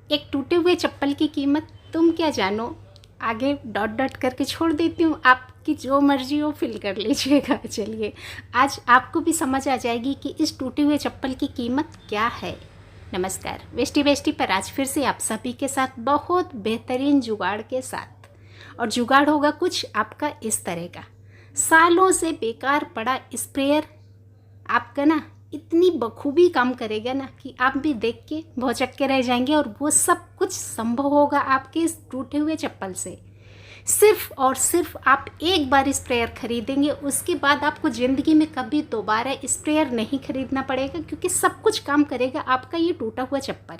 एक टूटे हुए चप्पल की कीमत तुम क्या जानो। आगे डॉट डॉट करके छोड़ देती हूँ, आपकी जो मर्जी हो फिल कर लीजिएगा। चलिए, आज आपको भी समझ आ जाएगी कि इस टूटे हुए चप्पल की कीमत क्या है। नमस्कार, वेस्टी वेस्टी पर आज फिर से आप सभी के साथ बहुत बेहतरीन जुगाड़ के साथ। और जुगाड़ होगा कुछ आपका इस तरह का। सालों से बेकार पड़ा स्प्रेयर आपका ना इतनी बखूबी काम करेगा ना कि आप भी देख के भौचक्के रह जाएंगे। और वो सब कुछ संभव होगा आपके इस टूटे हुए चप्पल से। सिर्फ और सिर्फ आप एक बार स्प्रेयर खरीदेंगे, उसके बाद आपको ज़िंदगी में कभी दोबारा स्प्रेयर नहीं खरीदना पड़ेगा, क्योंकि सब कुछ काम करेगा आपका ये टूटा हुआ चप्पल।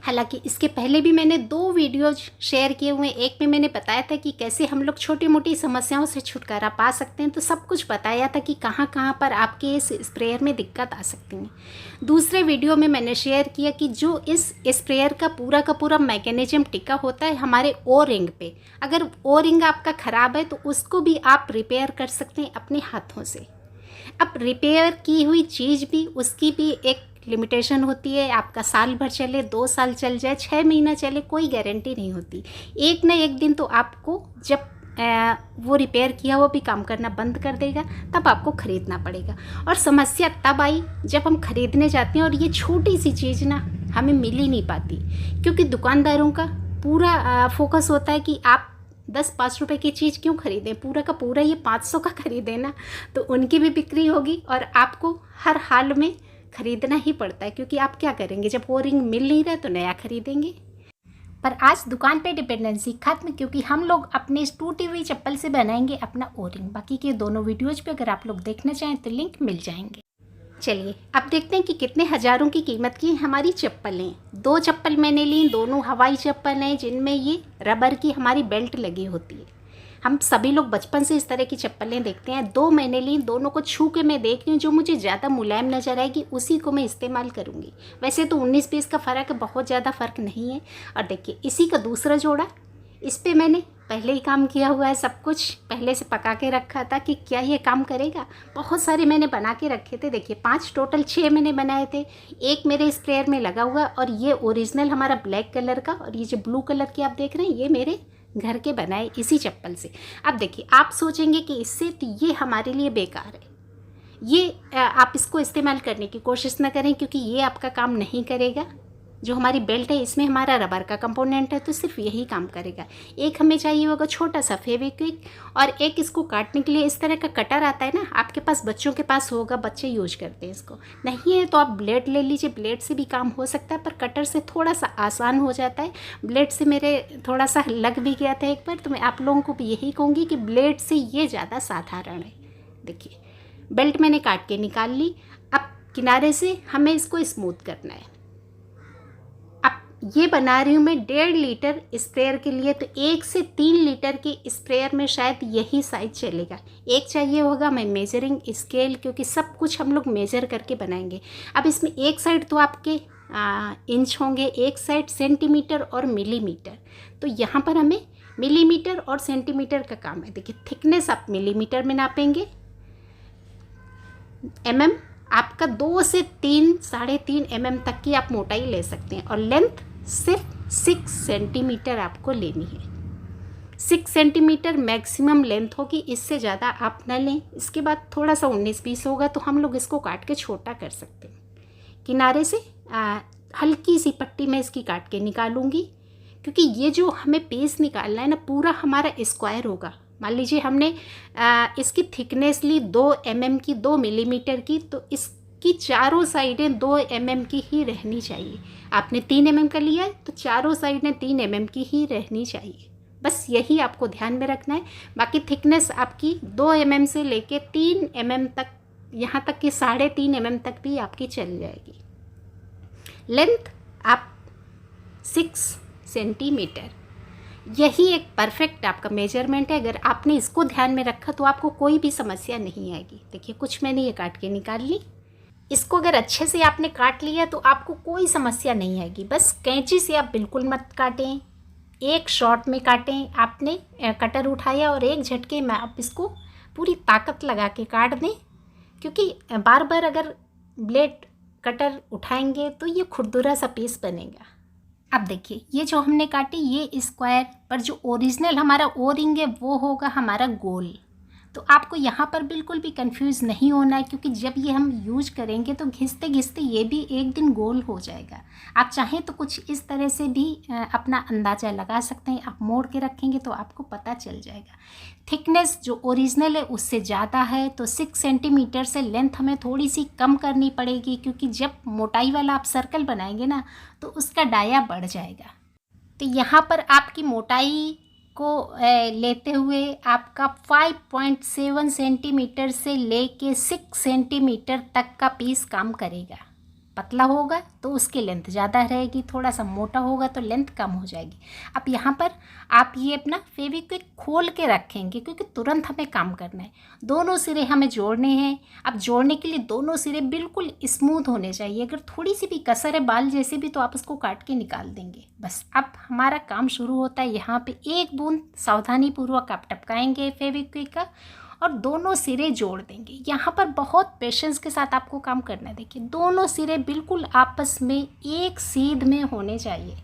हालांकि इसके पहले भी मैंने 2 वीडियोज शेयर किए हुए हैं। एक में मैंने बताया था कि कैसे हम लोग छोटी मोटी समस्याओं से छुटकारा पा सकते हैं, तो सब कुछ बताया था कि कहाँ कहाँ पर आपके इस स्प्रेयर में दिक्कत आ सकती है। दूसरे वीडियो में मैंने शेयर किया कि जो इस स्प्रेयर का पूरा मैकेनिज्म टिका होता है हमारे ओ रिंग पे। अगर ओ रिंग आपका ख़राब है तो उसको भी आप रिपेयर कर सकते हैं अपने हाथों से। अब रिपेयर की हुई चीज़ भी, उसकी भी एक लिमिटेशन होती है। आपका साल भर चले, 2 साल चल जाए, 6 महीना चले, कोई गारंटी नहीं होती। एक न एक दिन तो आपको जब वो रिपेयर किया हुआ भी काम करना बंद कर देगा, तब आपको ख़रीदना पड़ेगा। और समस्या तब आई जब हम ख़रीदने जाते हैं और ये छोटी सी चीज़ ना हमें मिल ही नहीं पाती, क्योंकि दुकानदारों का पूरा फोकस होता है कि आप 10-5 रुपए की चीज़ क्यों खरीदें, पूरा का पूरा ये 500 का खरीदें ना, तो उनकी भी बिक्री होगी और आपको हर हाल में खरीदना ही पड़ता है। क्योंकि आप क्या करेंगे, जब वो रिंग मिल नहीं रहा तो नया खरीदेंगे। पर आज दुकान पे डिपेंडेंसी खत्म, क्योंकि हम लोग अपने इस टूटी हुई चप्पल से बनाएंगे अपना ओ रिंग। बाकी के दोनों वीडियोज पे अगर आप लोग देखना चाहें तो लिंक मिल जाएंगे। चलिए अब देखते हैं कि कितने हज़ारों की कीमत की हमारी चप्पलें। 2 चप्पल मैंने ली, दोनों हवाई चप्पल हैं, जिनमें ये रबर की हमारी बेल्ट लगी होती है। हम सभी लोग बचपन से इस तरह की चप्पलें देखते हैं। 2 मैंने ली, दोनों को छू के मैं देख रही हूँ, जो मुझे ज़्यादा मुलायम नज़र आएगी उसी को मैं इस्तेमाल करूँगी। वैसे तो 19-20 का फ़र्क है, बहुत ज़्यादा फ़र्क नहीं है। और देखिए इसी का दूसरा जोड़ा, इस पर मैंने पहले ही काम किया हुआ है, सब कुछ पहले से पका के रखा था कि क्या ये काम करेगा। बहुत सारे मैंने बना के रखे थे। देखिए 5 टोटल 6 मैंने बनाए थे। एक मेरे स्प्रेयर में लगा हुआ, और ये ओरिजिनल हमारा ब्लैक कलर का, और ये जो ब्लू कलर की आप देख रहे हैं ये मेरे घर के बनाए इसी चप्पल से। अब देखिए आप सोचेंगे कि इससे तो ये हमारे लिए बेकार है, ये आप इसको इस्तेमाल करने की कोशिश ना करें, क्योंकि ये आपका काम नहीं करेगा। जो हमारी बेल्ट है इसमें हमारा रबर का कंपोनेंट है, तो सिर्फ यही काम करेगा। एक हमें चाहिए होगा छोटा सा फेविक्विक, और एक इसको काटने के लिए इस तरह का कटर आता है ना, आपके पास बच्चों के पास होगा, बच्चे यूज करते हैं इसको। नहीं है तो आप ब्लेड ले लीजिए, ब्लेड से भी काम हो सकता है, पर कटर से थोड़ा सा आसान हो जाता है। ब्लेड से मेरे थोड़ा सा लग भी गया था एक बार, तो मैं आप लोगों को भी यही कहूँगी कि ब्लेड से ये ज़्यादा साधारण है। देखिए बेल्ट मैंने काट के निकाल ली। अब किनारे से हमें इसको स्मूथ करना है। ये बना रही हूँ मैं 1.5 लीटर स्प्रेयर के लिए, तो 1 से 3 लीटर की स्प्रेयर में शायद यही साइज चलेगा। एक चाहिए होगा मैं मेजरिंग स्केल, क्योंकि सब कुछ हम लोग मेज़र करके बनाएंगे। अब इसमें एक साइड तो आपके इंच होंगे, एक साइड सेंटीमीटर और मिलीमीटर। तो यहाँ पर हमें मिलीमीटर और सेंटीमीटर का काम है। देखिए थिकनेस आप मिलीमीटर में नापेंगे, mm आपका 2 से 3-3.5 mm तक की आप मोटाई ले सकते हैं, और लेंथ सिर्फ 6 सेंटीमीटर आपको लेनी है। 6 सेंटीमीटर मैक्सिमम लेंथ होगी, इससे ज़्यादा आप न लें। इसके बाद थोड़ा सा 19-20 होगा तो हम लोग इसको काट के छोटा कर सकते हैं। किनारे से हल्की सी पट्टी में इसकी काट के निकालूंगी, क्योंकि ये जो हमें पीस निकालना है ना पूरा हमारा स्क्वायर होगा। मान लीजिए हमने इसकी थिकनेस ली 2 mm की, 2 मिलीमीटर की, तो इसकी चारों साइडें 2 mm की ही रहनी चाहिए। आपने 3 mm का लिया है तो चारों साइडें 3 mm की ही रहनी चाहिए। बस यही आपको ध्यान में रखना है। बाकी थिकनेस आपकी 2 mm से लेके 3 mm तक, यहाँ तक कि 3.5 mm तक भी आपकी चल जाएगी। लेंथ आप 6 सेंटीमीटर, यही एक परफेक्ट आपका मेजरमेंट है। अगर आपने इसको ध्यान में रखा तो आपको कोई भी समस्या नहीं आएगी। देखिए कुछ मैंने ये काट के निकाल ली। इसको अगर अच्छे से आपने काट लिया तो आपको कोई समस्या नहीं आएगी। बस कैंची से आप बिल्कुल मत काटें, एक शॉट में काटें। आपने कटर उठाया और एक झटके में आप इसको पूरी ताकत लगा के काट दें, क्योंकि बार बार अगर ब्लेड कटर उठाएंगे तो ये खुरदुरा सा पीस बनेगा। अब देखिए ये जो हमने काटी ये स्क्वायर, पर जो ओरिजिनल हमारा ओ रिंग है वो होगा हमारा गोल। तो आपको यहाँ पर बिल्कुल भी कंफ्यूज नहीं होना है, क्योंकि जब ये हम यूज करेंगे तो घिसते घिसते ये भी एक दिन गोल हो जाएगा। आप चाहें तो कुछ इस तरह से भी अपना अंदाज़ा लगा सकते हैं। आप मोड़ के रखेंगे तो आपको पता चल जाएगा। थिकनेस जो ओरिजिनल है उससे ज़्यादा है, तो 6 सेंटीमीटर से लेंथ हमें थोड़ी सी कम करनी पड़ेगी, क्योंकि जब मोटाई वाला आप सर्कल बनाएंगे ना तो उसका डाया बढ़ जाएगा। तो यहाँ पर आपकी मोटाई को लेते हुए आपका 5.7 सेंटीमीटर से लेके 6 सेंटीमीटर तक का पीस काम करेगा। पतला होगा तो उसकी लेंथ ज़्यादा रहेगी, थोड़ा सा मोटा होगा तो लेंथ कम हो जाएगी। अब यहाँ पर आप ये अपना फेविक्विक खोल के रखेंगे, क्योंकि तुरंत हमें काम करना है। दोनों सिरे हमें जोड़ने हैं। अब जोड़ने के लिए दोनों सिरे बिल्कुल स्मूथ होने चाहिए। अगर थोड़ी सी भी कसर है बाल जैसे भी तो आप उसको काट के निकाल देंगे। बस अब हमारा काम शुरू होता है। यहाँ पे एक बूंद सावधानीपूर्वक आप टपकाएंगे फेविक्विक का और दोनों सिरे जोड़ देंगे। यहाँ पर बहुत पेशेंस के साथ आपको काम करना है। देखिए दोनों सिरे बिल्कुल आपस में एक सीध में होने चाहिए।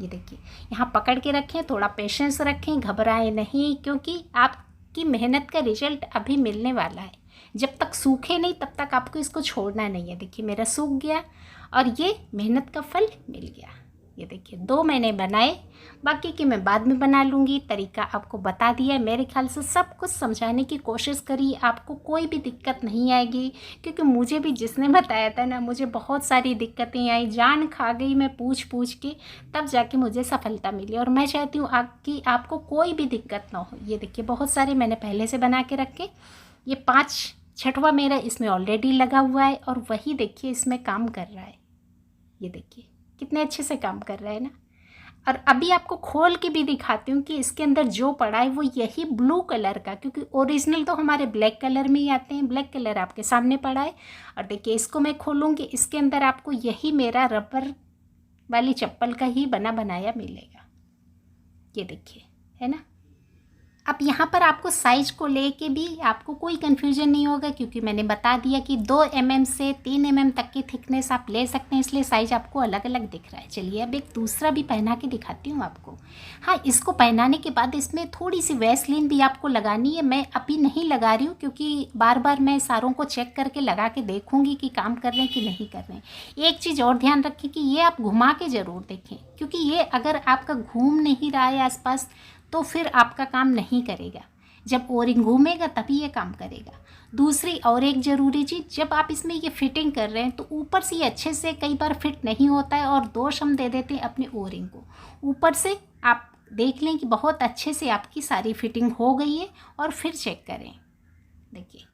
ये देखिए यहाँ पकड़ के रखें, थोड़ा पेशेंस रखें, घबराएं नहीं, क्योंकि आपकी मेहनत का रिजल्ट अभी मिलने वाला है। जब तक सूखे नहीं तब तक आपको इसको छोड़ना नहीं है। देखिए मेरा सूख गया और ये मेहनत का फल मिल गया। ये देखिए 2 मैंने बनाए, बाकी की मैं बाद में बना लूँगी। तरीका आपको बता दिया है। मेरे ख्याल से सब कुछ समझाने की कोशिश करी, आपको कोई भी दिक्कत नहीं आएगी, क्योंकि मुझे भी जिसने बताया था ना मुझे बहुत सारी दिक्कतें आई, जान खा गई मैं पूछ पूछ के, तब जाके मुझे सफलता मिली। और मैं चाहती हूँ कि आपको कोई भी दिक्कत ना हो। ये देखिए बहुत सारे मैंने पहले से बना के रखे। ये 5छठवां मेरा इसमें ऑलरेडी लगा हुआ है और वही देखिए इसमें काम कर रहा है। ये देखिए कितने अच्छे से काम कर रहा है ना। और अभी आपको खोल के भी दिखाती हूँ कि इसके अंदर जो पड़ा है वो यही ब्लू कलर का, क्योंकि ओरिजिनल तो हमारे ब्लैक कलर में ही आते हैं। ब्लैक कलर आपके सामने पड़ा है। और देखिए इसको मैं खोलूँगी, इसके अंदर आपको यही मेरा रबर वाली चप्पल का ही बना बनाया मिलेगा। ये देखिए है ना। अब यहाँ पर आपको साइज को लेके भी आपको कोई कन्फ्यूजन नहीं होगा, क्योंकि मैंने बता दिया कि 2 mm से 3 mm तक की थिकनेस आप ले सकते हैं, इसलिए साइज आपको अलग अलग दिख रहा है। चलिए अब एक दूसरा भी पहना के दिखाती हूँ आपको। हाँ, इसको पहनाने के बाद इसमें थोड़ी सी वैसलीन भी आपको लगानी है। मैं अभी नहीं लगा रही हूँ, क्योंकि बार बार मैं सारों को चेक करके लगा के देखूँगी कि काम कर रहे हैं कि नहीं कर रहे हैं। एक चीज़ और ध्यान रखें कि ये आप घुमा के ज़रूर देखें, क्योंकि ये अगर आपका घूम नहीं रहा है आसपास तो फिर आपका काम नहीं करेगा। जब ओरिंग घूमेगा तभी ये काम करेगा। दूसरी और एक ज़रूरी चीज़, जब आप इसमें ये फिटिंग कर रहे हैं तो ऊपर से ये अच्छे से कई बार फिट नहीं होता है और दोष हम दे देते हैं अपने ओरिंग को। ऊपर से आप देख लें कि बहुत अच्छे से आपकी सारी फिटिंग हो गई है और फिर चेक करें। देखिए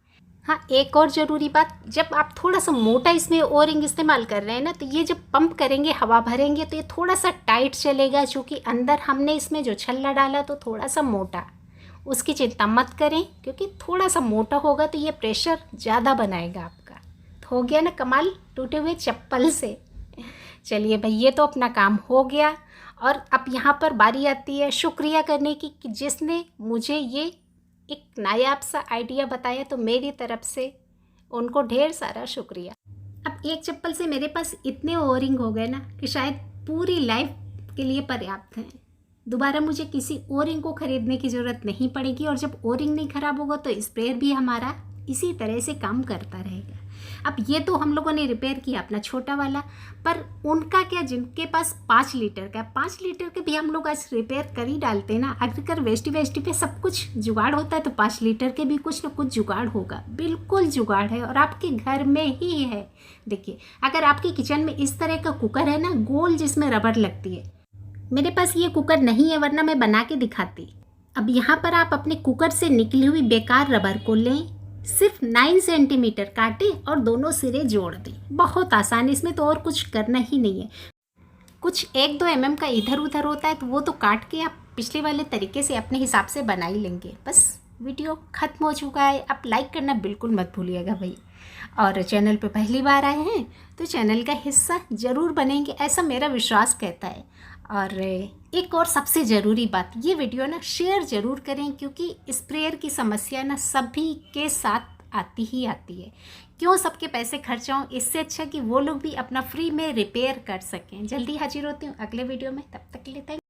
हाँ, एक और ज़रूरी बात, जब आप थोड़ा सा मोटा इसमें ओरिंग इस्तेमाल कर रहे हैं ना तो ये जब पंप करेंगे हवा भरेंगे तो ये थोड़ा सा टाइट चलेगा, चूँकि अंदर हमने इसमें जो छल्ला डाला तो थोड़ा सा मोटा। उसकी चिंता मत करें, क्योंकि थोड़ा सा मोटा होगा तो ये प्रेशर ज़्यादा बनाएगा आपका। तो हो गया ना कमाल टूटे हुए चप्पल से। चलिए भाई ये तो अपना काम हो गया। और अब यहाँ पर बारी आती है शुक्रिया करने की, कि जिसने मुझे ये एक नायाब सा आइडिया बताया, तो मेरी तरफ से उनको ढेर सारा शुक्रिया। अब एक चप्पल से मेरे पास इतने ओरिंग हो गए ना कि शायद पूरी लाइफ के लिए पर्याप्त हैं। दोबारा मुझे किसी ओरिंग को ख़रीदने की ज़रूरत नहीं पड़ेगी। और जब ओरिंग नहीं ख़राब होगा तो स्प्रेयर भी हमारा इसी तरह से काम करता रहेगा। अब ये तो हम लोगों ने रिपेयर किया अपना छोटा वाला, पर उनका क्या जिनके पास 5 लीटर का, 5 लीटर के भी हम लोग आज रिपेयर कर ही डालते हैं ना। अगर वेस्टी पे सब कुछ जुगाड़ होता है तो 5 लीटर के भी कुछ ना कुछ जुगाड़ होगा। बिल्कुल जुगाड़ है और आपके घर में ही है। देखिए अगर आपके किचन में इस तरह का कुकर है ना, गोल जिसमें रबड़ लगती है, मेरे पास ये कुकर नहीं है वरना मैं बना के दिखाती। अब यहाँ पर आप अपने कुकर से निकली हुई बेकार रबर को लें, सिर्फ 9 सेंटीमीटर काटे और दोनों सिरे जोड़ दें। बहुत आसान, इसमें तो और कुछ करना ही नहीं है। कुछ 1-2 mm का इधर उधर होता है तो वो तो काट के आप पिछले वाले तरीके से अपने हिसाब से बना ही लेंगे। बस वीडियो ख़त्म हो चुका है। आप लाइक करना बिल्कुल मत भूलिएगा भाई। और चैनल पे पहली बार आए हैं तो चैनल का हिस्सा ज़रूर बनेंगे, ऐसा मेरा विश्वास कहता है। और एक और सबसे ज़रूरी बात, ये वीडियो ना शेयर ज़रूर करें, क्योंकि स्प्रेयर की समस्या ना सभी के साथ आती ही आती है। क्यों सबके पैसे खर्चाऊं, इससे अच्छा कि वो लोग भी अपना फ्री में रिपेयर कर सकें। जल्दी हाजिर होती हूँ अगले वीडियो में, तब तक के लिए थैंक